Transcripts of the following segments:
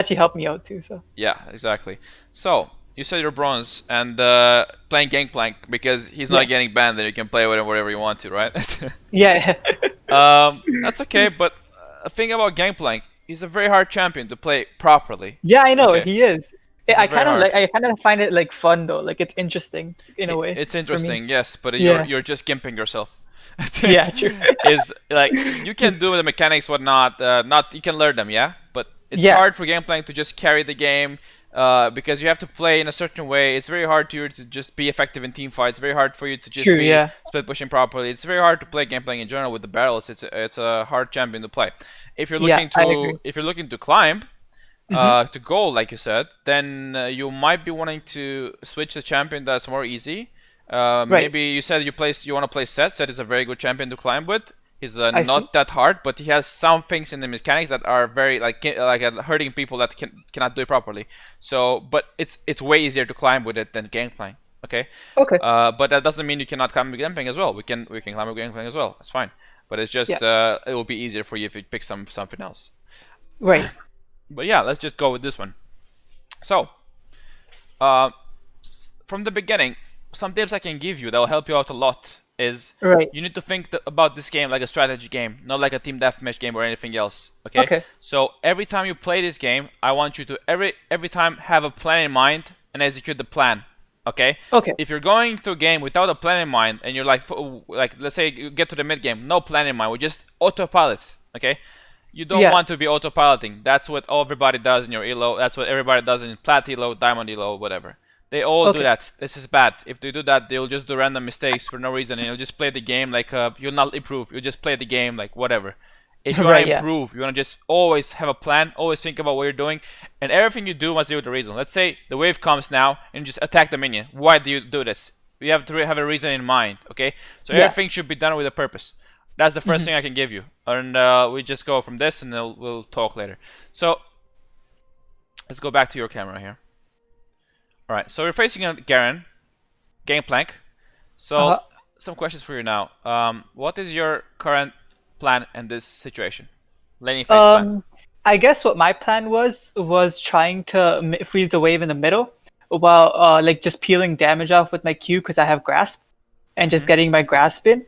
actually helped me out too. So Yeah, exactly. So you said you're bronze and playing Gangplank because he's yeah, not getting banned, then you can play with him whatever you want to, right? yeah, That's okay, but thing about Gangplank, he's a very hard champion to play properly. yeah. I know Okay, he is. he's a very hard. I kind of find it like fun though. Like it's interesting in a way It's for me. interesting, yes, but Yeah, you're just gimping yourself. yeah, It's true. is like you can do the mechanics, whatnot. Not you can learn them, yeah, but it's Yeah, hard for Gangplank to just carry the game. Because you have to play in a certain way. It's very hard to just be effective in team fights. Very hard for you to just true. be Yeah, split pushing properly. It's very hard to play Gangplank in general with the barrels. It's a hard champion to play. yeah. I agree. If you're looking to climb, Hmm. to gold, like you said, then you might be wanting to switch the champion that's more easy. Right. Maybe you said you want to play Set. Set is a very good champion to climb with. He's I see. not that hard, but he has some things in the mechanics that are very hurting people that cannot do it properly. So, but it's way easier to climb with it than Gangplank. Okay, Okay. but that doesn't mean you cannot climb with Gangplank as well. We can climb with Gangplank as well. That's fine. But it's Yeah. just it will be easier for you if you pick something else. Right. But yeah, let's just go with this one. So, uh, from the beginning, some tips I can give you that will help you out a lot is Right. you need to think about this game like a strategy game, not like a team deathmatch game or anything else. Okay? Okay. So every time you play this game, I want you to every time have a plan in mind and execute the plan. Okay? Okay. If you're going to a game without a plan in mind and you're like let's say you get to the mid game, no plan in mind, we just autopilot. Okay? You don't Yeah. want to be autopiloting. That's what everybody does in your elo. That's what everybody does in plat elo, diamond elo, whatever. They all do Okay. that. This is bad. If they do that, they'll just do random mistakes for no reason, and you'll just play the game like you'll not improve. You'll just play the game like whatever. If you want to Right. Yeah. improve, you want to just always have a plan, always think about what you're doing, and everything you do must be with a reason. Let's say the wave comes now and you just attack the minion. Why do you do this? You have to have a reason in mind, okay? So Yeah. everything should be done with a purpose. That's the first Hmm. thing I can give you, and we just go from this, and then we'll talk later. So let's go back to your camera here. All right, so we're facing a Garen, Gangplank. So Uh-huh. some questions for you now. What is your current plan in this situation? Laning phase plan. I guess what my plan was trying to freeze the wave in the middle while like just peeling damage off with my Q because I have grasp and just getting my grasp in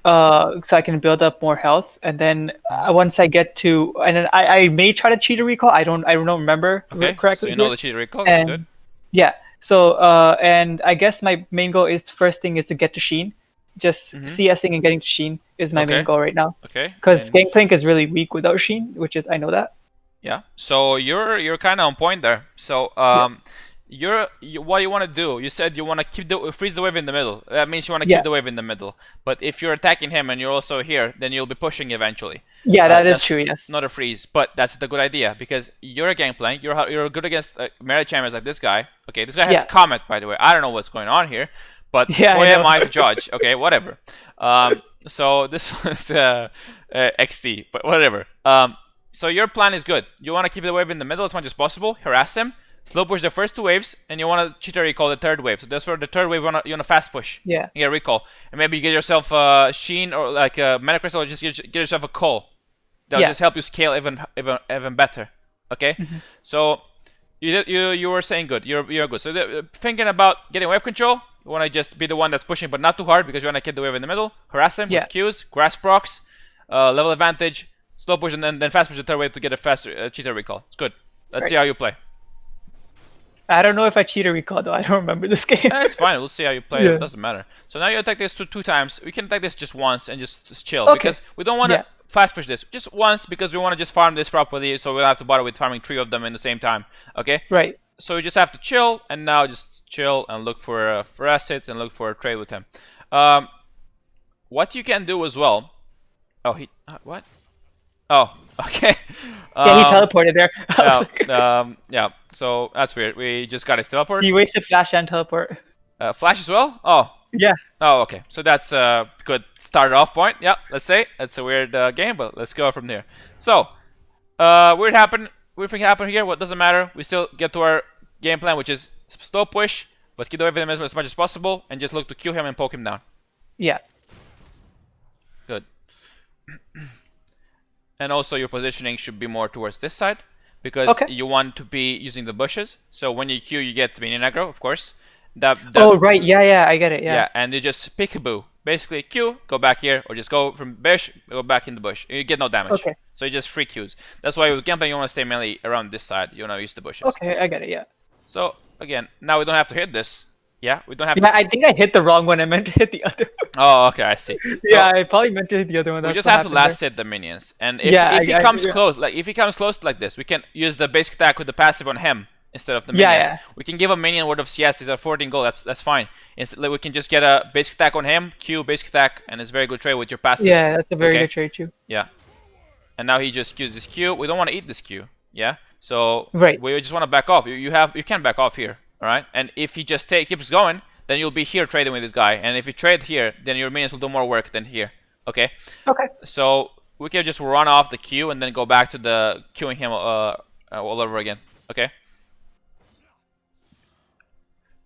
so I can build up more health and then once I get to and then I may try to cheat a recall. I don't remember Okay, so correctly you know here. the cheat recall. That's good. And yeah, so and I guess my main goal is first thing is to get to Sheen. Just CSing and getting to Sheen is my main Okay, goal right now. okay, Because and Gangplank is really weak without Sheen, which is I know that. yeah. So you're kind of on point there. So Yeah. what you want to do? You said you want to keep the freeze the wave in the middle. That means you want to keep Yeah. the wave in the middle. But if you're attacking him and you're also here, then you'll be pushing eventually. Yeah, that is That's true. Yes. not a freeze, but that's the good idea because you're a Gangplank. You're good against melee champions like this guy. Okay, this guy has Yeah. Comet, by the way. I don't know what's going on here, but Yeah, who I am know. I to judge? Okay, whatever. So this was XT, but whatever. So your plan is good. You want to keep the wave in the middle as much as possible, harass him, slow push the first two waves, and you want to cheater recall the third wave. So that's for the third wave you want to fast push. Yeah. You get a recall, and maybe you get yourself Sheen or like a Mana Crystal, or just get yourself a call. That'll Yeah. just help you scale even better. Okay, so you were saying good. You're good. So thinking about getting wave control, you want to just be the one that's pushing, but not too hard because you want to get the wave in the middle. Harass him Yeah. with Qs, grasp procs, level advantage, slow push, and then fast push the third wave to get a faster cheater recall. It's good. Let's Right. see how you play. I don't know if I cheat or recall though. I don't remember this game. It's fine. We'll see how you play. Yeah. It doesn't matter. So now you attack this two times. We can attack this just once and just chill Okay. because we don't want to Yeah. fast push this. Just once because we want to just farm this properly, so we don't have to bother with farming three of them in the same time. Okay. Right. So you just have to chill and now just chill and look for assets and look for a trade with him. What you can do as well. Oh, he what? Oh, okay. Yeah, he teleported there. I was like- Yeah. So that's weird. We just got his teleport. he wasted flash and teleport. Flash as well. Oh. Yeah. Oh, okay. So that's a good started off point. Yeah, let's say it's a weird game, but let's go from there. So, weird thing happened here. What doesn't matter. We still get to our game plan, which is slow push, but keep away from him as much as possible, and just look to kill him and poke him down. Yeah. Good. And also your positioning should be more towards this side. because Okay. you want to be using the bushes. So when you Q, you get minion aggro, of course. Oh, right. Yeah, I get it. Yeah. Yeah, and you just peekaboo. Basically, Q, go back here, or just go from bush, go back in the bush. You get no damage. Okay. So you just free Qs. That's why with Gangplank, you want to stay mainly around this side. You want to use the bushes. Okay, I get it. Yeah. So, again, now we don't have to hit this. Yeah, we don't have Yeah, to. I think I hit the wrong one. I meant to hit the other one. Oh, okay, I see. So, Yeah, I probably meant to hit the other one. we That's just what have to happened last there. hit the minions. And Yeah, if he comes yeah. close, like if he comes close like this, we can use the basic attack with the passive on him instead of the Yeah, minions. yeah. We can give a minion word of CS. He's at 14 gold. That's fine. Instead, like, we can just get a basic attack on him, Q basic attack, and it's very good trade with your passive. Yeah, that's a very Okay. good trade too. Yeah. And now he just Qs this Q. We don't want to eat this Q. Yeah. So Right. we just want to back off. You can back off here. All right. And if he just keeps going, then you'll be here trading with this guy. And if you trade here, then your minions will do more work than here. Okay. Okay. So we can just run off the Q and then go back to the queuing him all over again. Okay.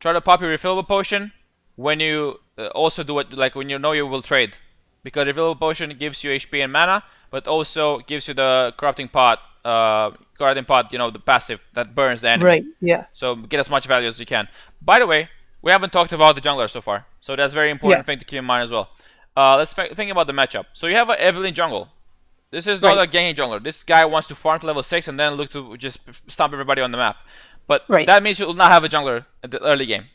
Try to pop your refillable potion when you also do it like when you know you will trade, because refillable potion gives you HP and mana, but also gives you the corrupting pot, you know, the passive that burns the enemy. Right. Yeah. So get as much value as you can. By the way, we haven't talked about the jungler so far, so that's a very important thing to keep in mind as well. Let's think about the matchup. So you have an Evelyn jungle. This is not a ganking jungler. This guy wants to farm to level 6 and then look to just stomp everybody on the map. But that means you will not have a jungler at the early game.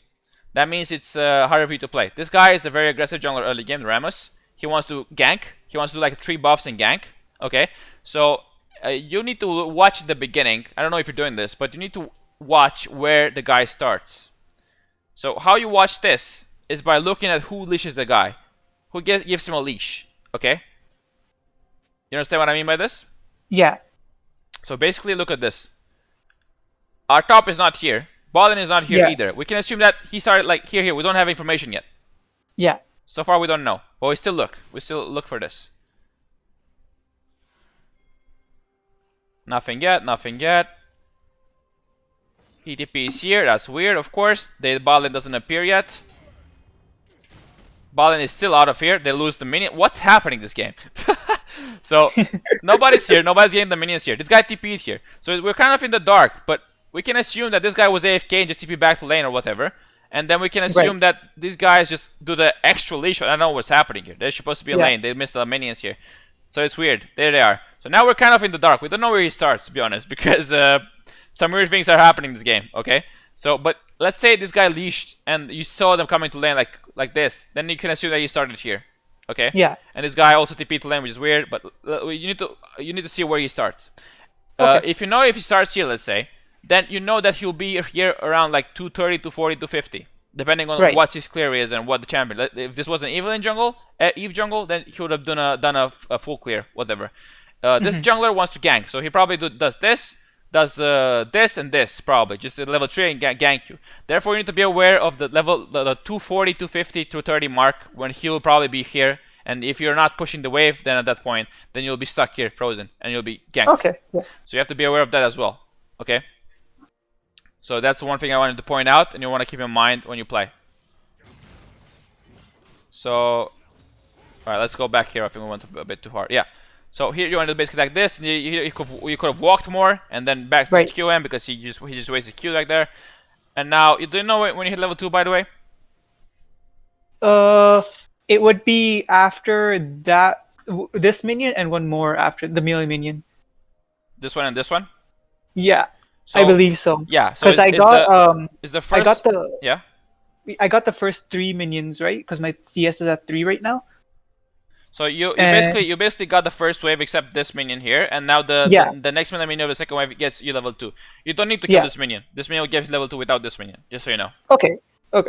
That means it's harder for you to play. This guy is a very aggressive jungler early game, Ramus. He wants to gank. He wants to do like 3 buffs and gank. Okay, so you need to watch the beginning. I don't know if you're doing this, but you need to watch where the guy starts. So how you watch this is by looking at who leashes the guy, who gives him a leash. Okay, you understand what I mean by this? Yeah. So basically, look at this. Our top is not here. Ballin is not here either. We can assume that he started like here. We don't have information yet. Yeah. So far, we don't know. But we still look. We still look for this. Nothing yet. Nothing yet. ETP is here. That's weird, of course. The Ballin doesn't appear yet. Ballin is still out of here. They lose the minion. What's happening this game? So, nobody's here. Nobody's getting the minions here. This guy TP'd here. So, we're kind of in the dark. But we can assume that this guy was AFK and just TP back to lane or whatever. And then we can assume that these guys just do the extra leash. I don't know what's happening here. They're supposed to be a lane. They missed the minions here. So it's weird. There they are. So now we're kind of in the dark. We don't know where he starts, to be honest, because some weird things are happening in this game. Okay. So, but let's say this guy leashed and you saw them coming to lane like this. Then you can assume that he started here. Okay. Yeah. And this guy also TP to lane, which is weird. But you need to see where he starts. If you know if he starts here, let's say, then you know that he'll be here around like 230, 240, 250, depending on what his clear is and what the champion. If this was an Evelyn jungle, Eve jungle, then he would have done a full clear, whatever. This jungler wants to gank, so he probably does this, this and this probably, just at level 3 and gank you. Therefore, you need to be aware of the level, the 240, 250, 230 mark when he'll probably be here. And if you're not pushing the wave, then at that point, then you'll be stuck here, frozen, and you'll be ganked. Okay. Yeah. So you have to be aware of that as well. Okay. So that's one thing I wanted to point out, and you want to keep in mind when you play. So, all right, let's go back here. I think we went a bit too hard. Yeah. So here you want to basically attack this, and you could have walked more, and then back to QM because he just wasted Q right there. And now you didn't know when you hit level 2, by the way. It would be after that this minion and one more after the melee minion. This one and this one. Yeah. So, I believe so. Yeah, because so I got is the first, I got the first 3 minions, right? Because my CS is at 3 right now. So you basically got the first wave except this minion here, and now the next minion of the second wave gets you level 2. You don't need to kill this minion. This minion will give you level 2 without this minion, just so you know. Okay.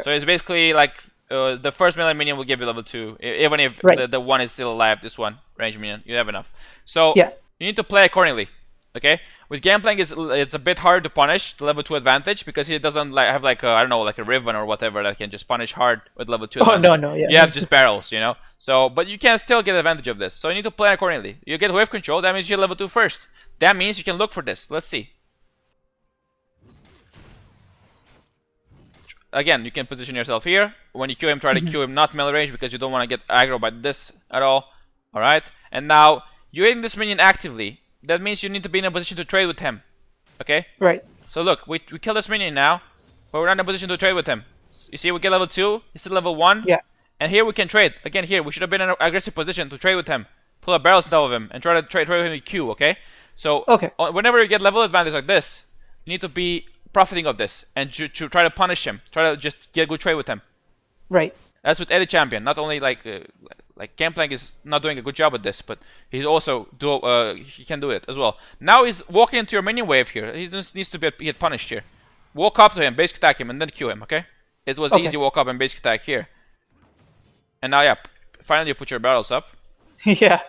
So it's basically like the first melee minion will give you level 2, even if the one is still alive. This one range minion, you have enough. So you need to play accordingly. Okay, with Gangplank it's a bit hard to punish the level 2 advantage because he doesn't have like I don't know, like a Riven or whatever that can just punish hard with level 2 advantage. Oh no, yeah. You have just barrels, you know. So but you can still get advantage of this. So you need to play accordingly. You get wave control, that means you get level 2 first. That means you can look for this. Let's see. Again, you can position yourself here. When you Q him, try to Q him not melee range because you don't want to get aggro by this at all. Alright? And now, you're hitting this minion actively. That means you need to be in a position to trade with him. Okay? Right. So look, we kill this minion now, but we're not in a position to trade with him. You see, we get level 2, he's still level 1. Yeah. And here we can trade. Again, here, we should have been in an aggressive position to trade with him. Pull up barrels on top of him and try to trade with him with Q, okay? So, whenever you get level advantage like this, you need to be profiting of this and to try to punish him. Try to just get a good trade with him. Right. That's with any champion. Not only like Gangplank is not doing a good job at this, but he's also he can do it as well. Now he's walking into your minion wave here. He just needs to get punished here. Walk up to him, basic attack him, and then Q him, okay? It was easy walk up and basic attack here. And now, yeah, finally you put your barrels up. Yeah.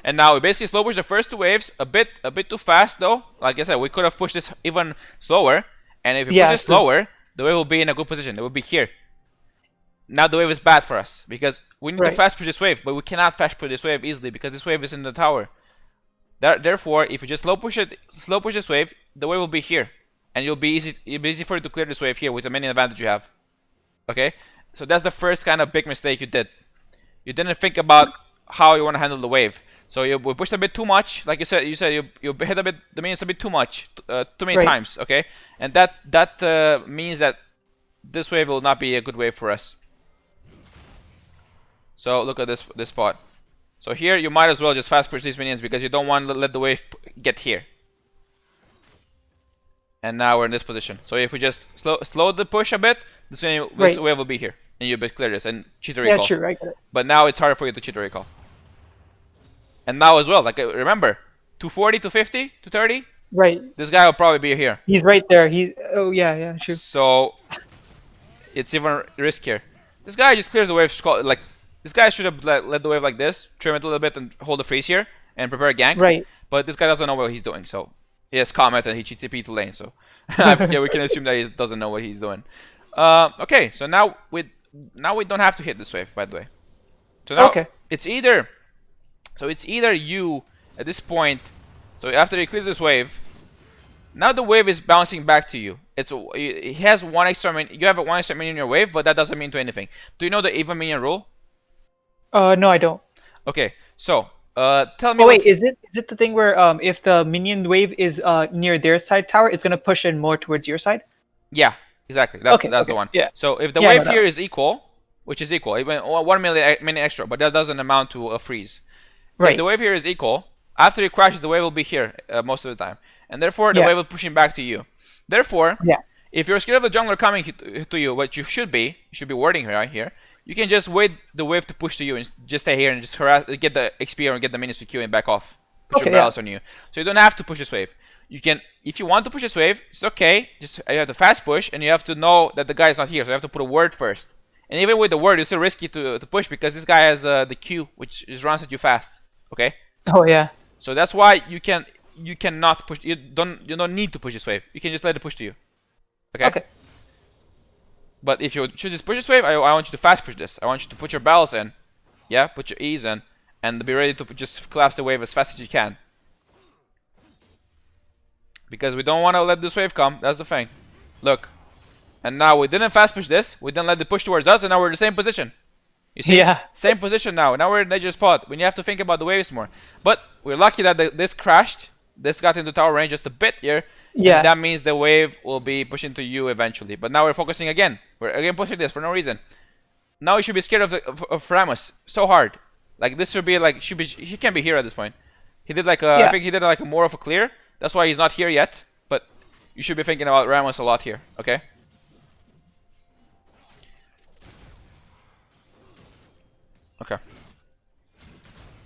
And now we basically slow push the first 2 waves a bit too fast though. Like I said, we could have pushed this even slower. And if we push it slower, the wave will be in a good position. It will be here. Now the wave is bad for us because we need to fast push this wave, but we cannot fast push this wave easily because this wave is in the tower. Therefore, if you just slow push this wave, the wave will be here, and it'll be easy for you to clear this wave here with the minion advantage you have. Okay. So that's the first kind of big mistake you did. You didn't think about how you want to handle the wave. So you pushed a bit too much, like you said you hit the minions a bit too much, too many times, okay? And that means that this wave will not be a good wave for us. So look at this spot. So here you might as well just fast push these minions because you don't want to let the wave get here. And now we're in this position. So if we just slow the push a bit, this wave will be here. And you clear this and cheat the recall. Yeah, true, I get it. But now it's harder for you to cheat the recall. And now as well, like remember, 240, 250, 230? Right. This guy will probably be here. He's right there. Oh yeah, true. So it's even riskier. This guy just clears the wave. Like this guy should have led the wave like this, trim it a little bit, and hold the freeze here and prepare a gank. Right. But this guy doesn't know what he's doing, so he has Comet and he cheats TP to lane. So yeah, we can assume that he doesn't know what he's doing. Okay, so now we don't have to hit this wave, by the way. So now it's either you at this point. So after he clears this wave, now the wave is bouncing back to you. He has one extra minion. You have one extra minion in your wave, but that doesn't mean to anything. Do you know the even minion rule? No, I don't. Okay, so tell me. Oh wait, is it the thing where if the minion wave is near their side tower, it's gonna push in more towards your side? Yeah, exactly. That's the one. Yeah. So if the wave here is equal, which is equal, even 1 minion extra, but that doesn't amount to a freeze. Right. If the wave here is equal, after it crashes, the wave will be here most of the time, and therefore the wave will pushing back to you. Therefore, if you're scared of the jungler coming to you, what you should be warding right here. You can just wait the wave to push to you and just stay here and just get the XP or get the minions to Q and back off. Put your barrels on you. So you don't have to push this wave. You can, if you want to push this wave, it's okay. Just you have to fast push and you have to know that the guy is not here. So you have to put a word first. And even with the word, it's still risky to push because this guy has the Q, which runs at you fast. Okay. Oh yeah. So that's why you cannot push. You don't need to push this wave. You can just let it push to you. Okay. But if you choose this push this wave, I want you to fast push this. I want you to put your barrels in. Yeah, put your E's in. And be ready to just collapse the wave as fast as you can. Because we don't want to let this wave come. That's the thing. Look. And now we didn't fast push this. We didn't let it push towards us. And now we're in the same position. You see? Yeah. Same position now. Now we're in the dangerous spot. When you have to think about the waves more. But we're lucky that this crashed. This got into tower range just a bit here. Yeah. And that means the wave will be pushing to you eventually. But now we're focusing again. We're again pushing this for no reason. Now you should be scared of Ramos so hard. Like this should be like he can't be here at this point. He did like I think he did like more of a clear. That's why he's not here yet. But you should be thinking about Ramos a lot here. Okay. Okay.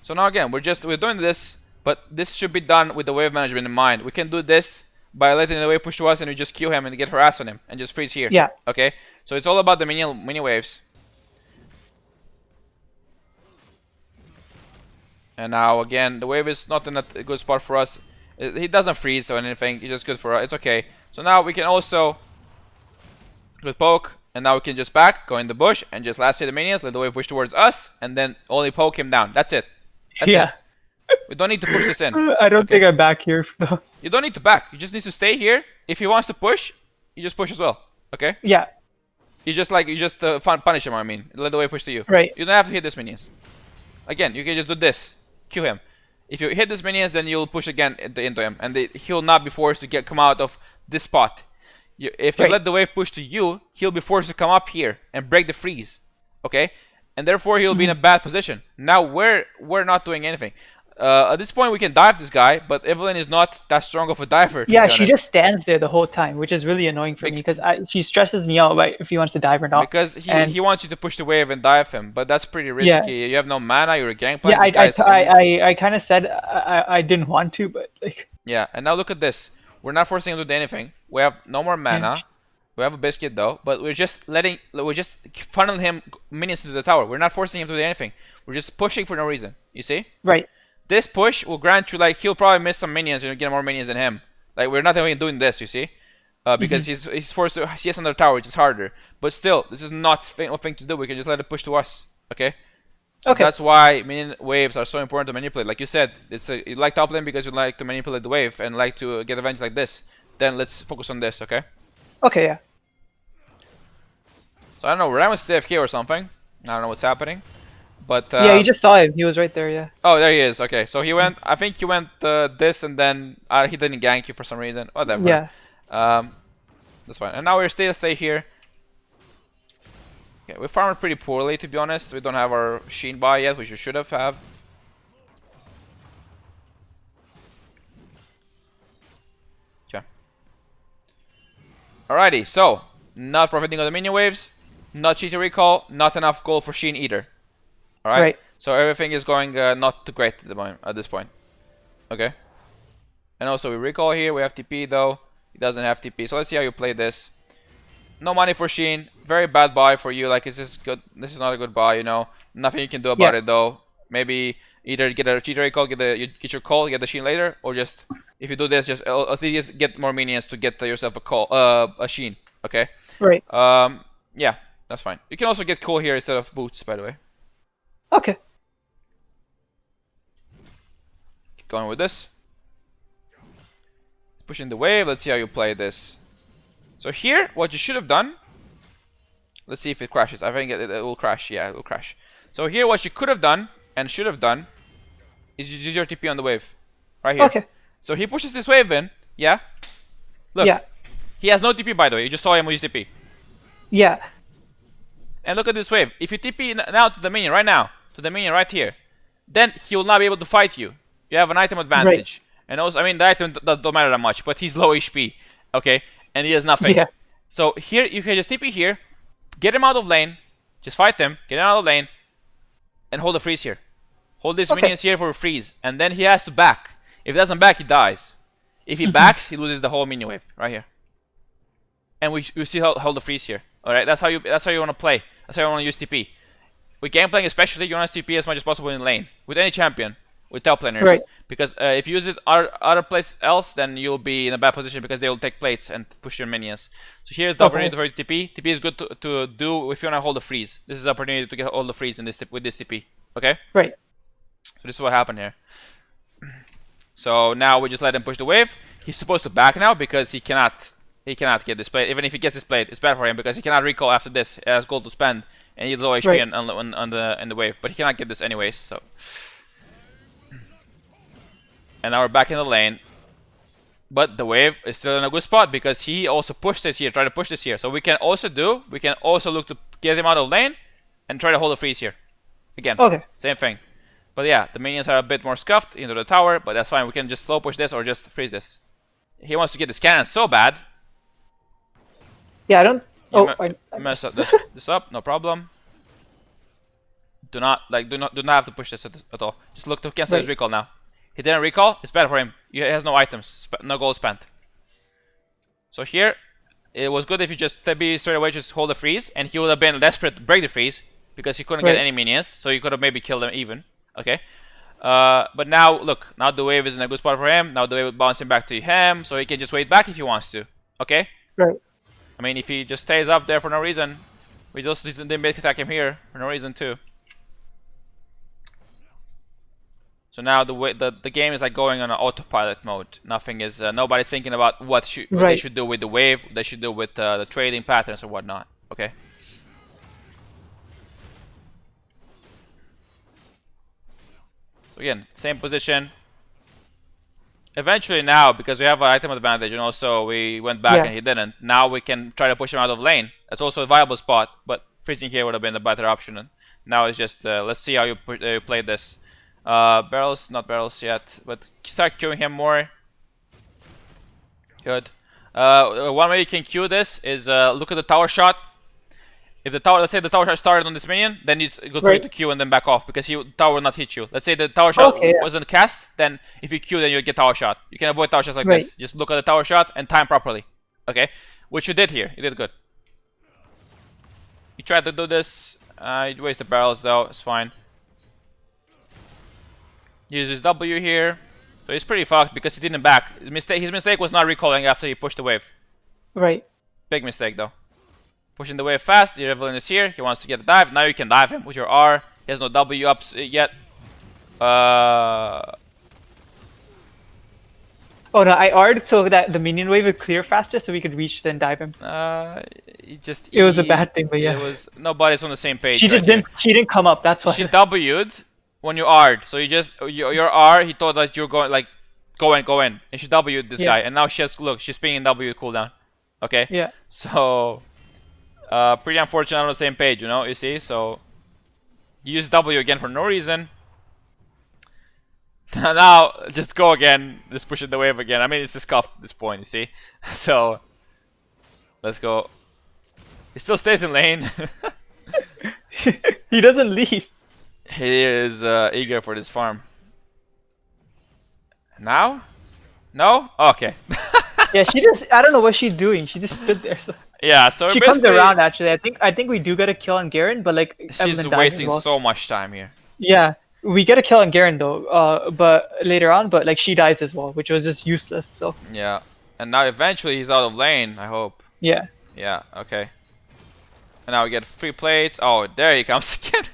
So now again we're doing this, but this should be done with the wave management in mind. We can do this by letting the wave push to us and we just Q him and get harass on him and just freeze here. Yeah. Okay. So it's all about the mini waves. And now again the wave is not in a good spot for us. He doesn't freeze or anything. He's just good for us. It's okay. So now we can also with poke. And now we can just back, go in the bush, and just last hit the minions, let the wave push towards us, and then only poke him down. That's it. That's it. We don't need to push this in. I don't think I'm back here. You don't need to back. You just need to stay here. If he wants to push, you just push as well. Okay? Yeah. You just punish him, I mean. Let the wave push to you. Right. You don't have to hit this minions. Again, you can just do this. Q him. If you hit these minions, then you'll push again into him, and he'll not be forced to come out of this spot. If you let the wave push to you, he'll be forced to come up here and break the freeze. Okay, and therefore he'll be in a bad position. Now we're not doing anything. At this point, we can dive this guy, but Evelyn is not that strong of a diver. Yeah, she just stands there the whole time, which is really annoying for me because she stresses me out, right, if he wants to dive or not. Because he wants you to push the wave and dive him, but that's pretty risky. Yeah. You have no mana, you're a Gangplank. Yeah, I kind of said I didn't want to, but like. Yeah, and now look at this. We're not forcing him to do anything. We have no more mana. We have a biscuit though, but we're just funneling him minions into the tower. We're not forcing him to do anything. We're just pushing for no reason. You see? Right. This push will grant you, like, he'll probably miss some minions and you'll get more minions than him. Like, we're not even doing this, you see? Because he's forced to CS on the tower, which is harder. But still, this is not a thing to do. We can just let it push to us. Okay? Okay. That's why minion waves are so important to manipulate. Like you said, you like top lane because you like to manipulate the wave and like to get advantage like this. Then let's focus on this, okay? Okay, yeah. So I don't know, Ramos is AFK or something. I don't know what's happening. But yeah, you just saw him. He was right there, yeah. Oh, there he is. Okay, so he went. I think he went this, and then he didn't gank you for some reason. Whatever. Yeah. That's fine. And now we're stay here. Okay, we farmed pretty poorly, to be honest. We don't have our Sheen buy yet, which we should have. Okay. Alrighty. So not profiting on the minion waves, not cheating recall, not enough gold for Sheen either. Alright? Right. So everything is going not too great at this point. Okay. And also we recall here, we have TP though. He doesn't have TP. So let's see how you play this. No money for Sheen. Very bad buy for you. Like, is this good? This is not a good buy, you know. Nothing you can do about it though. Maybe either get a cheater recall, get your call, get the Sheen later, or just if you do this, just at least get more minions to get yourself a Sheen. Okay. Right. Yeah, that's fine. You can also get cool here instead of boots, by the way. Okay. Keep going with this. Pushing the wave. Let's see how you play this. So here, what you should have done. Let's see if it crashes. I think it will crash. Yeah, it will crash. So here, what you could have done and should have done is you use your TP on the wave. Right here. Okay. So he pushes this wave in. Yeah. Look. Yeah. He has no TP, by the way. You just saw him use TP. Yeah. And look at this wave. If you TP now to the minion right now, to the minion right here, then he will not be able to fight you. You have an item advantage. Right. And also, I mean, the item don't matter that much, but he's low HP, okay? And he has nothing. Yeah. So here, you can just TP here, get him out of lane, just fight him, get him out of lane, and hold the freeze here. Hold these minions here for a freeze, and then he has to back. If he doesn't back, he dies. If he backs, he loses the whole minion wave, right here. And we see hold the freeze here. Alright, that's how you want to play. That's how you want to use TP. With Gangplank especially, you want to TP as much as possible in lane. With any champion. With top laners. Right. Because if you use it other place else, then you'll be in a bad position because they will take plates and push your minions. So here's the opportunity for TP. TP is good to do if you want to hold the freeze. This is the opportunity to get all the freeze with this TP. Okay? Right. So this is what happened here. So now we just let him push the wave. He's supposed to back now because he cannot get this plate. Even if he gets this plate, it's bad for him because he cannot recall after this. He has gold to spend and he's low HP on the wave. But he cannot get this anyways, so. And now we're back in the lane. But the wave is still in a good spot because he also pushed it here, try to push this here. So we can also look to get him out of lane and try to hold a freeze here. Again, same thing. But yeah, the minions are a bit more scuffed into the tower, but that's fine. We can just slow push this or just freeze this. He wants to get this cannon so bad. Yeah, I don't. Mess up this up, no problem. Do not have to push this at all. Just look to cancel his recall now. He didn't recall. It's bad for him. He has no items, no gold spent. So here, it was good if you just straight away just hold the freeze, and he would have been desperate to break the freeze because he couldn't get any minions. So you could have maybe killed him even. Okay. But now look, now the wave is in a good spot for him. Now the wave will bounce him back to him, so he can just wait back if he wants to. Okay. Right. I mean, if he just stays up there for no reason, we just didn't make attack him here for no reason too. So now the game is like going on an autopilot mode. Nothing is nobody's thinking about what they should do with the wave. They should do with the trading patterns or whatnot. Okay. Again, same position. Eventually now, because we have an item advantage and also we went back and he didn't, now we can try to push him out of lane. That's also a viable spot, but freezing here would have been the better option. And now it's just, let's see how you play this. Barrels, not barrels yet, but start queuing him more. Good. One way you can queue this is look at the tower shot. If the tower, let's say the tower shot started on this minion, then it's good for you to queue and then back off because tower will not hit you. Let's say the tower shot wasn't cast, then if you queue, then you get tower shot. You can avoid tower shots like this. Just look at the tower shot and time properly. Okay, which you did here. You did good. You tried to do this. You wasted barrels though. It's fine. Use his W here. So he's pretty fucked because he didn't back. His mistake was not recalling after he pushed the wave. Right. Big mistake though. Pushing the wave fast, your Evelyn is here, he wants to get the dive, now you can dive him with your R. He has no W ups yet. Oh no, I R'd so that the minion wave would clear faster so we could reach then dive him. It was a bad thing, but yeah. It was, nobody's on the same page. She didn't come up, that's why. She W'd when you R'd, so you just, your R, he thought that you're going, like, go in. And she W'd this guy, and now she has, look, she's pinging W cooldown. Okay? Yeah. So... pretty unfortunate on the same page, you know, you see, so you use W again for no reason. Now, just go again, just push it the wave again. I mean, it's just cuffed at this point, you see. So, let's go. He still stays in lane. He doesn't leave. He is eager for this farm. Now? No? Okay. Yeah, she just, I don't know what she's doing. She just stood there. So. Yeah, so she comes around actually. I think we do get a kill on Garen, but like she's wasting so much time here. Yeah, we get a kill on Garen though, but later on, but like she dies as well, which was just useless. So yeah, and now eventually he's out of lane. I hope. Yeah. Yeah. Okay. And now we get free plates. Oh, there he comes again.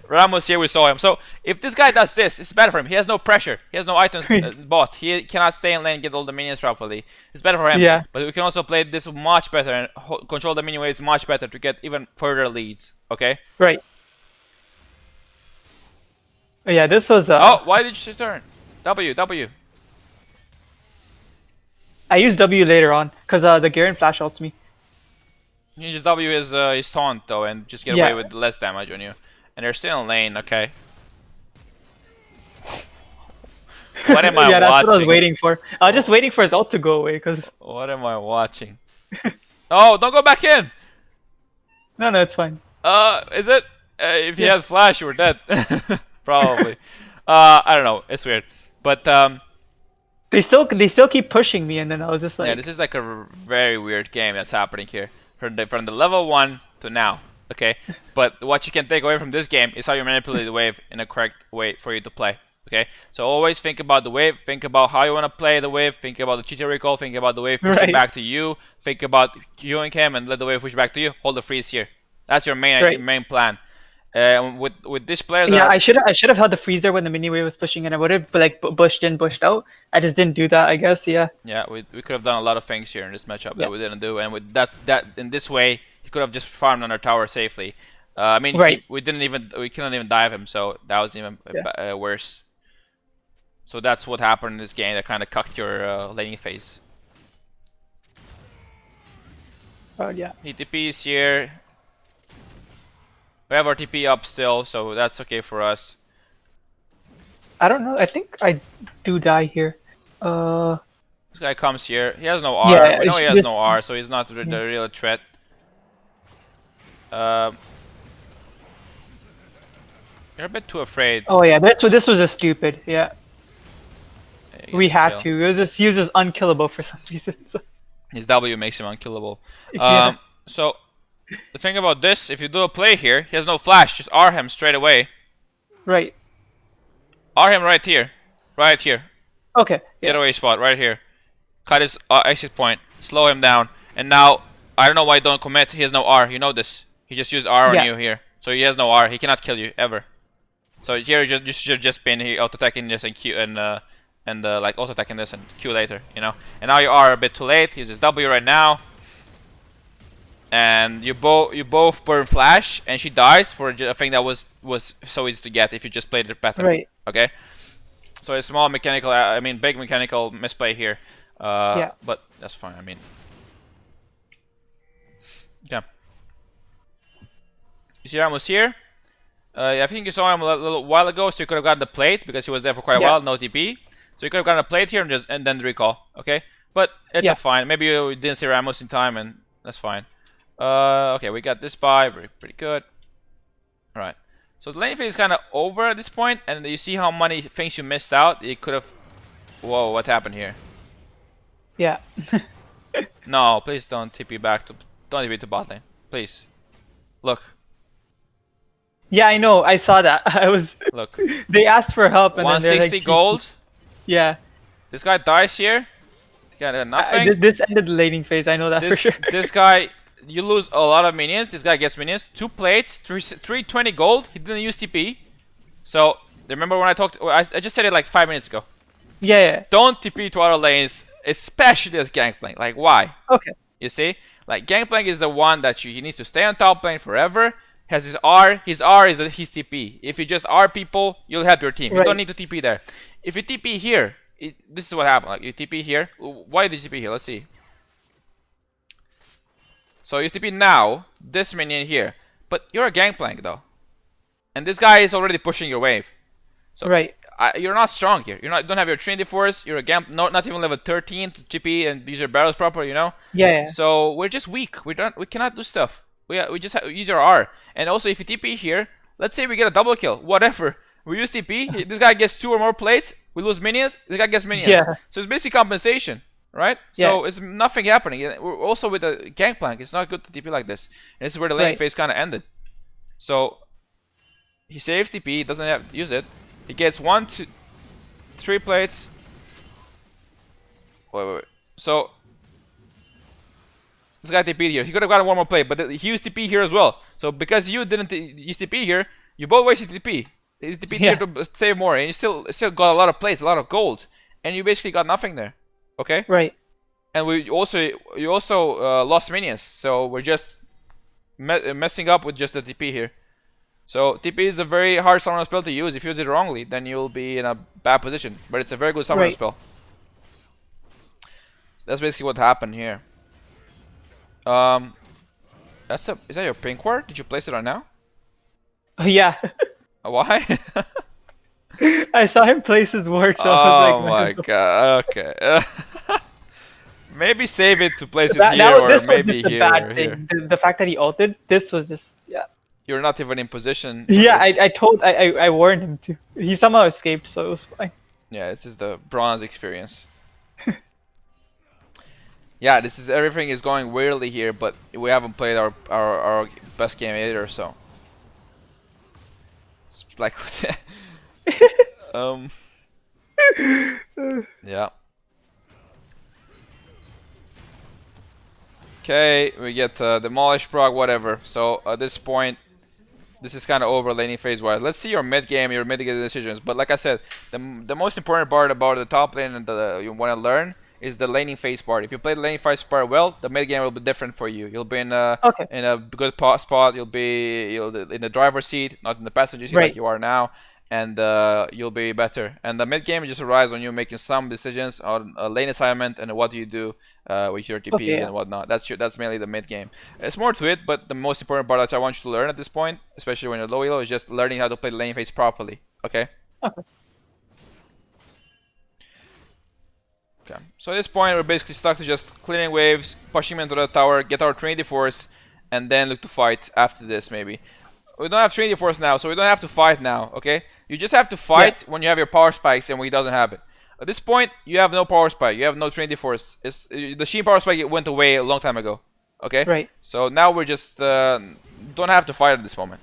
Ramos here, we saw him. So if this guy does this, it's better for him. He has no pressure. He has no items bought. He cannot stay in lane and get all the minions properly. It's better for him. Yeah. But we can also play this much better and control the minion waves much better to get even further leads. Okay? Right. Yeah, this was... oh, why did you turn? W. I used W later on, because the Garen flash ults me. You just W his taunt though and just get away with less damage on you. And they're still in lane, okay. What am I watching? Yeah, that's what I was waiting for. I was just waiting for his ult to go away, because... What am I watching? Oh, don't go back in! No, it's fine. Is it? If he had flash, you were dead. Probably. I don't know, it's weird. But, They still keep pushing me, and then I was just like... Yeah, this is like a very weird game that's happening here. From the level 1 to now. Okay, but what you can take away from this game is how you manipulate the wave in a correct way for you to play. Okay, so always think about the wave, think about how you want to play the wave, think about the cheater recall, think about the wave pushing back to you, think about queuing him and let the wave push back to you. Hold the freeze here. That's your main plan. With this player, yeah, I should have held the freezer when the mini wave was pushing, and I would have like pushed in, pushed out. I just didn't do that, I guess. Yeah. Yeah, we could have done a lot of things here in this matchup that we didn't do, and with that in this way. Could have just farmed on our tower safely. I mean, we couldn't even dive him, so that was even worse. So that's what happened in this game that kind of cucked your laning phase. Yeah. He TP's here. We have our TP up still, so that's okay for us. I don't know. I think I do die here. This guy comes here. He has no R. Yeah, we know he has no R, so he's not the real threat. You're a bit too afraid. Oh yeah, this was just stupid. Yeah, we had to. He was just unkillable for some reason. So. His W makes him unkillable. Yeah. So the thing about this, if you do a play here, he has no flash. Just R him straight away. Right. R him right here, right here. Okay. Getaway spot right here. Cut his exit point. Slow him down. And now I don't know why he don't commit. He has no R. You know this. He just used R on you here, so he has no R. He cannot kill you ever. So here you should just been here auto attacking this and Q and like auto attacking this and Q later, you know. And now you are a bit too late. He's his W right now, and you both burn flash, and she dies for a thing that was so easy to get if you just played the pattern. Right. Okay. So a small mechanical, I mean, big mechanical misplay here. Yeah. But that's fine. I mean, yeah. You see Ramos here? I think you saw him a little while ago, so you could have gotten the plate because he was there for quite a while, no TP. So you could have gotten a plate here and then the recall, okay? But it's a fine. Maybe you didn't see Ramos in time, and that's fine. Okay, we got this buy, pretty good. All right. So the lane phase is kind of over at this point, and you see how many things you missed out. You could have. Whoa, what happened here? Yeah. No, please don't TP back to. Don't TP to bot lane, please. Look. Yeah, I know. I saw that. I was. Look. They asked for help, and 160 then they're like, gold. Yeah. This guy dies here. He got nothing. This ended the laning phase. I know that for sure. This guy, you lose a lot of minions. This guy gets minions. 2 plates, 320 gold. He didn't use TP. So remember when I talked? I just said it like 5 minutes ago. Yeah. Don't TP to other lanes, especially as Gangplank. Like why? Okay. You see, like Gangplank is the one that he needs to stay on top lane forever. Has his R. His R is his TP. If you just R people, you'll help your team. You don't need to TP there. If you TP here, this is what happened. Like you TP here. Why did you TP here? Let's see. So you TP now, this minion here. But you're a Gangplank though, and this guy is already pushing your wave. So you're not strong here. Don't have your Trinity Force. You're a not even level 13 to TP and use your barrels proper. You know. Yeah. So we're just weak. We cannot do stuff. We just use our R. And also if you TP here, let's say we get a double kill, whatever. We use TP. This guy gets 2 or more plates. We lose minions. This guy gets minions. Yeah. So it's basically compensation, right? So it's nothing happening. We're also with the Gangplank. It's not good to TP like this. And this is where the lane phase kind of ended. So he saves TP. Doesn't have to use it. He gets 1, 2, 3 plates. Wait. So this guy TP'd here. He could have gotten 1 more plate, but he used TP here as well. So because you didn't use TP here, you both wasted TP. You TP'd here to save more, and you still got a lot of plates, a lot of gold, and you basically got nothing there. Okay. Right. And you also lost minions, so we're just messing up with just the TP here. So TP is a very hard summoner spell to use. If you use it wrongly, then you'll be in a bad position. But it's a very good summoner spell. That's basically what happened here. Is that your pink ward? Did you place it on now? Yeah. Why? I saw him place his ward, so I was like, my god. Okay. Maybe save it to place it here, or maybe here. Bad thing. The fact that he ulted, this was just You're not even in position. Yeah, I warned him to. He somehow escaped, so it was fine. Yeah, this is the bronze experience. Yeah, everything is going weirdly here, but we haven't played our best game either, so it's like yeah. Okay, we get demolish Prog, whatever. So at this point, this is kind of over laning phase wise. Let's see your mid game, your mitigated decisions. But like I said, the most important part about the top lane and you want to learn is the laning phase part. If you play the laning phase part well, the mid game will be different for you. You'll be in a good spot. You'll be in the driver's seat, not in the passenger seat like you are now, and you'll be better. And the mid game just relies on you making some decisions on lane assignment and what you do with your TP and whatnot. That's mainly the mid game. There's more to it, but the most important part that I want you to learn at this point, especially when you're low elo, is just learning how to play the lane phase properly. Okay. Okay, so at this point we're basically stuck to just clearing waves, pushing into the tower, get our Trinity Force, and then look to fight after this maybe. We don't have Trinity Force now, so we don't have to fight now, okay? You just have to fight when you have your power spikes and when he doesn't have it. At this point, you have no power spike, you have no Trinity Force. The Sheen power spike went away a long time ago, okay? Right. So now we're just don't have to fight at this moment.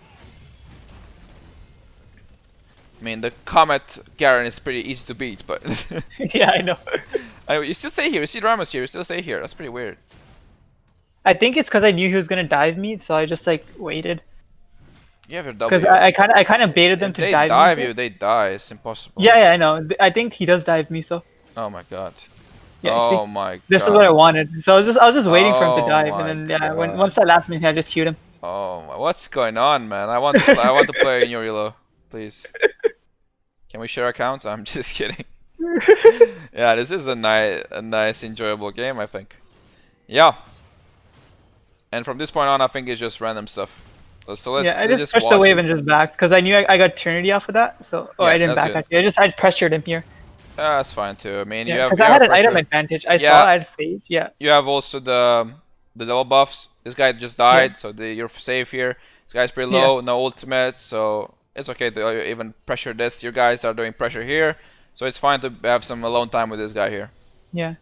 I mean, the Comet Garen is pretty easy to beat, but... Yeah, I know. You still stay here. You see Ramos here. You still stay here. That's pretty weird. I think it's because I knew he was gonna dive me, so I just like waited. You have your W. Because I kind of baited them to dive me. They dive you. They die. It's impossible. Yeah, I know. I think he does dive me, so. Oh my god. Yeah, Oh see, my this is what I god. wanted. So I was just waiting for him to Oh dive, and my then yeah, god. once that last minute, I just queued him. Oh my, what's going on, man? I want to play. I want to play in your elo, please. Can we share accounts? I'm just kidding. Yeah, this is a nice, enjoyable game, I think. Yeah. And from this point on, I think it's just random stuff. So Yeah, I let's just just pushed the watch wave it. and just back because I knew I got Trinity off of that. So I Yeah, didn't that's back good. actually. I pressured him here. That's fine too. I mean, Yeah, you because I have had an item pressure. advantage. I saw Yeah, I had Phage. Yeah. you have also the double buffs. This guy just Yeah. died, so you're safe here. This guy's pretty Yeah. low, no ultimate, so it's okay to even pressure this. Your guys are doing pressure here, so it's fine to have some alone time with this guy here. Yeah.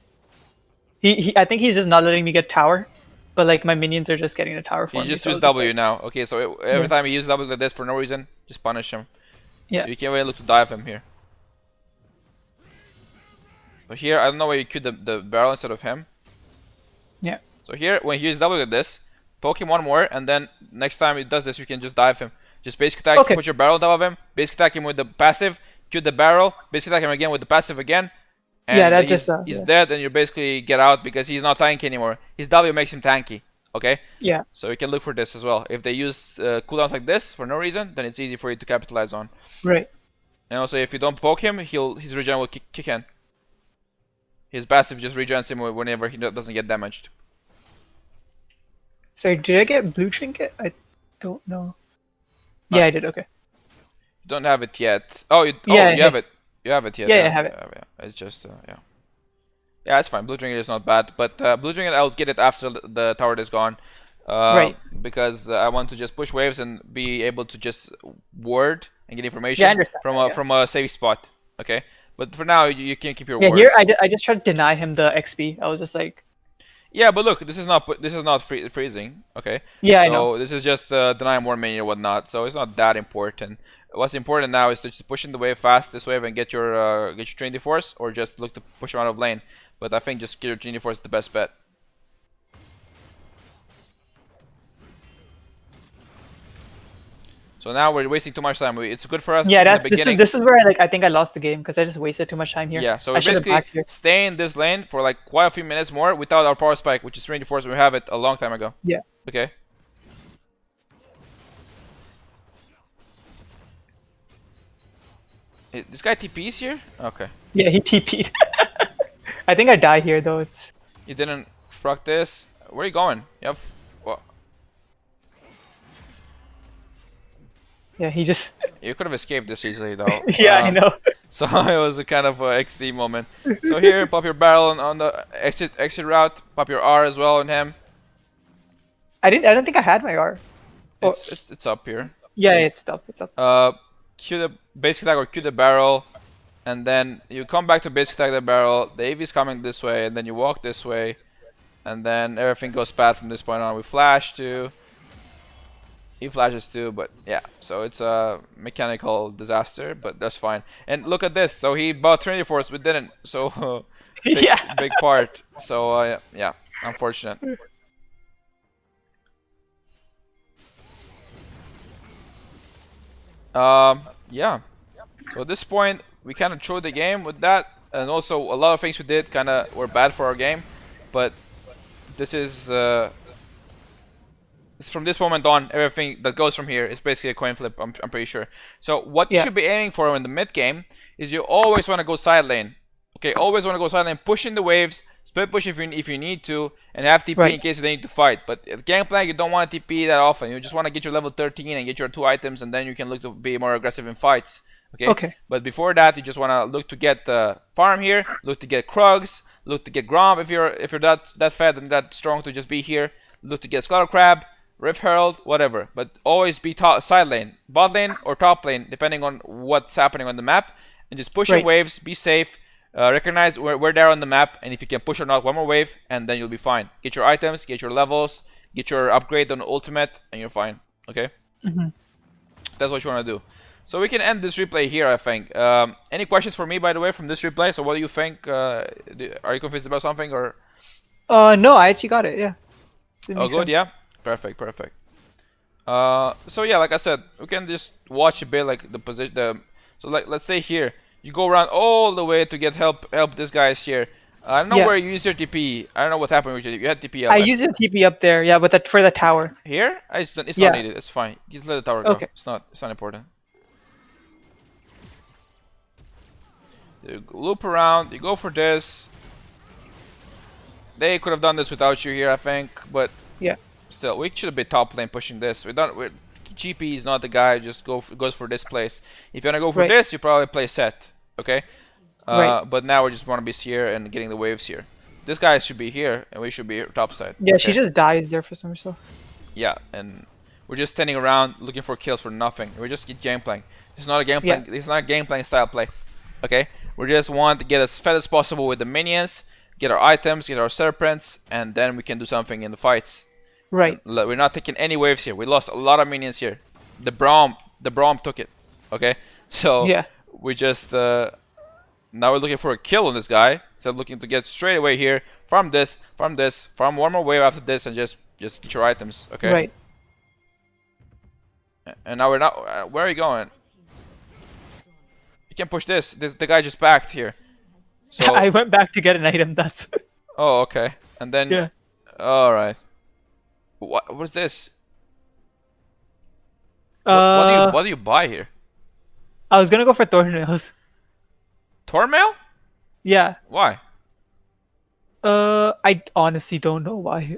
I think he's just not letting me get tower, but like my minions are just getting the tower for He me. just So used it's just W like, now. Okay, so every yeah. time he uses W like this for no reason, just punish him. Yeah. You can't really look to dive him here. So here, I don't know why you queued the barrel instead of him. Yeah. So here, when he uses W like this, poke him one more, and then next time he does this, you can just dive him. Just basic attack, Okay. put your barrel on top of him, basic attack him with the passive, cue the barrel, basic attack him again with the passive again, and Yeah, that he's, just he's yeah. dead, and you basically get out because he's not tanky anymore. His W makes him tanky, okay? Yeah. So you can look for this as well. If they use cooldowns like this for no reason, then it's easy for you to capitalize on. Right. And also, if you don't poke him, his regen will kick in. His passive just regens him whenever he doesn't get damaged. So did I get blue trinket? I don't know. Yeah, I did. Okay. You don't have it yet. Oh, you have it. You have it yet. Yeah, I have it. Yeah. It's just yeah. Yeah, it's fine. Blue trinket is not bad, but blue trinket I'll get it after the tower is gone. Right. Because I want to just push waves and be able to just ward and get information Yeah, I understand from a safe spot. Okay. But for now, you can keep your Yeah, words. here I just tried to deny him the XP. I was just like, Yeah, but look, this is not freezing. Okay. yeah, so I know. This is just denying more minion and whatnot. So it's not that important. What's important now is to just push in the wave fast this wave and get your Trinity Force, or just look to push him out of lane. But I think just get your Trinity Force is the best bet. So now we're wasting too much time. It's good for us. Yeah, in the beginning. this is where I think I lost the game because I just wasted too much time here. Yeah, so I we should have basically backed here. stay in this lane for like quite a few minutes more without our power spike, which is Trinity Force. We have it a long time ago. Yeah. Okay. This guy TP's here? Okay. Yeah, he TP'd. I think I die here though. It's You didn't proc this. Where are you going? You have what? yeah, he just You could have escaped this easily though. yeah, I know. So it was a kind of a XD moment. So here, pop your barrel on the exit route. Pop your R as well on him. I don't think I had my R. Oh. It's up here. Yeah, it's up. It's up. Cue the basic attack or cue the barrel, and then you come back to basic attack the barrel. The AV is coming this way, and then you walk this way, and then everything goes bad from this point on. We flash too. He flashes too, but yeah. So it's a mechanical disaster, but that's fine. And look at this. So he bought Trinity Force, we didn't. So Yeah. big part. So yeah, unfortunate. Yeah. So at this point, we kind of showed the game with that, and also a lot of things we did kind of were bad for our game, but this is from this moment on, everything that goes from here is basically a coin flip. I'm pretty sure. So what you should be aiming for in the mid game is you always want to go side lane. Okay, always want to go side lane, push in the waves, split push if you need to, and have TP in case you need to fight. But at Gangplank, you don't want to TP that often. You just want to get your level 13 and get your 2 items, and then you can look to be more aggressive in fights. Okay. But before that, you just want to look to get farm here, look to get Krugs, look to get Grom if you're that fed and that strong to just be here. Look to get Skull Crab, Rift Herald, whatever. But always be side lane, bot lane, or top lane, depending on what's happening on the map. And just push your waves, be safe. Recognize where they're on the map, and if you can push or not one more wave, and then you'll be fine. Get your items, get your levels, get your upgrade on ultimate, and you're fine. Okay? That's what you want to do. So we can end this replay here, I think. Any questions for me, by the way, from this replay? So what do you think? Are you confused about something, or? No, I actually got it. Yeah. Oh, good. Sense. Yeah. Perfect. So yeah, like I said, we can just watch a bit, like the position. So like, let's say here, you go around all the way to get help this guys here. I don't know Yeah. where you used your TP. I don't know what happened with you. You had TP up. I used a TP up there, yeah, but for the tower. Here? It's Yeah. not needed. It's fine. Just let the tower go. Okay. It's not important. You loop around. You go for this. They could have done this without you here, I think, but Yeah. still, we should have been top lane pushing this. GP is not the guy who just goes for this place. If you wanna go for Right. this, you probably play set, okay? Right. But now we just wanna be here and getting the waves here. This guy should be here, and we should be here topside. Yeah, okay? she just dies there for some reason. Yeah, and we're just standing around looking for kills for nothing. We just get Gangplank. It's not a Gangplank. Yeah. It's not a Gangplank style play. Okay, we just want to get as fed as possible with the minions, get our items, get our serpents, and then we can do something in the fights. Right. We're not taking any waves here. We lost a lot of minions here. The Braum took it. Okay, so Yeah. we just now we're looking for a kill on this guy. So looking to get straight away here from this, from one more wave after this, and just get your items. Okay. Right. And now we're not. Where are you going? You can push this. The guy just backed here. So I went back to get an item. That's. oh, okay. And then Yeah. all right. What was this? What do you buy here? I was gonna go for Thornnails. Tormail? Yeah. Why? I honestly don't know why.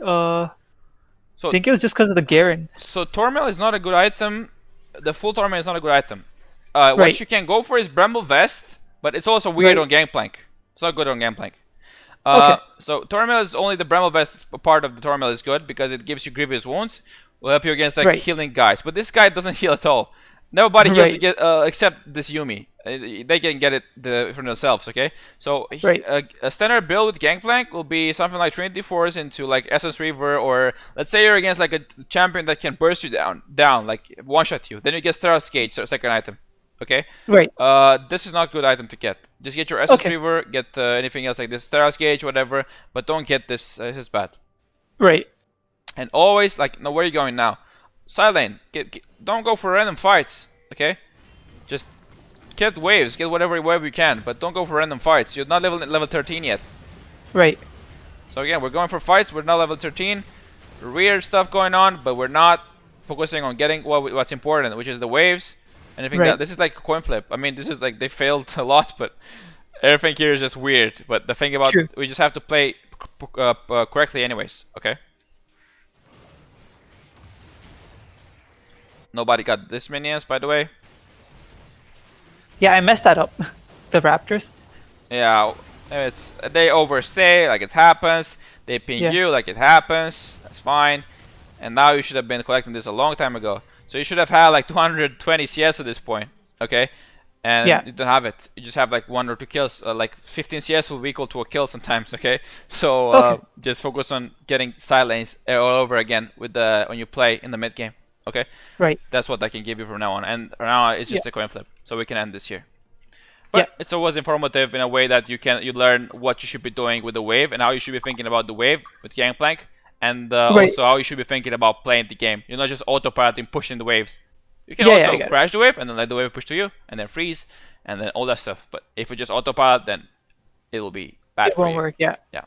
So I think it was just because of the Garen. so Tormail is not a good item. The full Tormail is not a good item. Right. What you can go for is Bramble Vest, but it's also weird Right. on Gangplank. It's not good on Gangplank. Okay. So Tormail is only the Bramble Vest part of the Tormail is good because it gives you grievous wounds. Will help you against like Right. healing guys, but this guy doesn't heal at all. Nobody heals Right. except this Yuumi. They can get it for themselves, okay? So Right. a standard build with Gangplank will be something like Trinity Force into like Essence Reaver, or let's say you're against like a champion that can burst you down, like one shot you. Then you get Stealth Gauge, so second item, okay? Right. This is not good item to get. Just get your Essence Okay. Reaver, get anything else like this, Stealth Gauge, whatever, but don't get this. This is bad. Right. And always like, no, where are you going now? Side lane. Don't go for random fights, okay? Just get waves, get whatever wave you can, but don't go for random fights. You're not level 13 yet. Right. So again, we're going for fights. We're not level 13. Weird stuff going on, but we're not focusing on getting what's important, which is the waves. And I think Right. that this is like a coin flip. I mean, this is like they failed a lot, but everything here is just weird. But the thing about True. we just have to play correctly, anyways. Okay. Nobody got this minions, by the way. Yeah, I messed that up. The Raptors. Yeah, they overstay like it happens. They ping Yeah. you like it happens. That's fine. And now you should have been collecting this a long time ago. So you should have had like 220 CS at this point, okay? And Yeah. you don't have it. You just have like 1 or 2 kills. Like 15 CS will be equal to a kill sometimes, okay? So Okay. just focus on getting side lanes all over again with when you play in the mid game, okay? Right. That's what I can give you from now on. And from now on, it's just Yeah. a coin flip, so we can end this here. But Yeah. it's always informative in a way that you learn what you should be doing with the wave and how you should be thinking about the wave with Gangplank, and Right. also how you should be thinking about playing the game. You're not just autopiloting, pushing the waves. You can Yeah, yeah, I also get it. crash the wave and then let the wave push to you, and then freeze, and then all that stuff. But if you just autopilot, then it will be bad It for won't you. work. Yeah. Yeah.